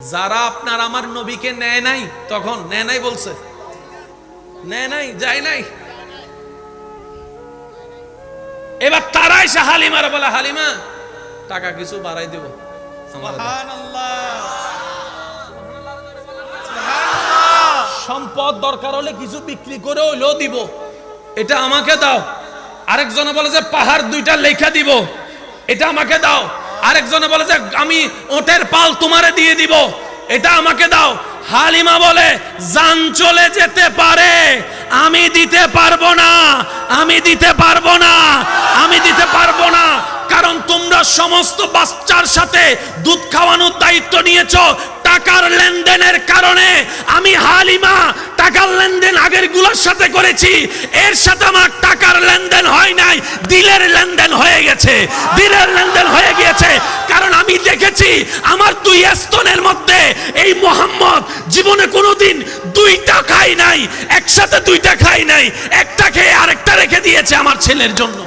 যারা আপনার আমার নবীকে নেয় নাই, তখন নেয় নাই বলছে, নেয় নাই, যায় নাই। এবার তারা এসে হালিমার বলে, হালিমা টাকা কিছু বাড়াই দেব, সম্পদ দরকার হলে কিছু বিক্রি করে হইলেও দিব, এটা আমাকে দাও। আরেকজনে বলে যে পাহাড় 2টা লেখা দিব, এটা আমাকে দাও। আরেকজনে বলে যে আমি ওটের পাল তোমারে দিয়ে দিব, এটা আমাকে দাও। হালিমা বলে জান চলে যেতে পারে, আমি দিতে পারবো না, আমি দিতে পারবো না, আমি দিতে পারবো না। কারণ তোমরা সমস্ত বাচ্চার সাথে দুধ খাওয়ানোর দায়িত্ব নিয়েছো টাকার লেনদেনের কারণে। আমি হালিমা টাকার লেনদেন আগের গুলোর সাথে করেছি, এর সাথে আমার টাকার লেনদেন হয় নাই, দিলের লেনদেন হয়ে গেছে, দিলের লেনদেন হয়ে গিয়েছে। কারণ আমি দেখেছি আমার 2 স্তনের মধ্যে এই মোহাম্মদ জীবনে কোনোদিন 2টা খাই নাই, একসাথে 2টা খাই নাই, একটা খেয়ে আরেকটা রেখে দিয়েছে আমার ছেলের জন্য।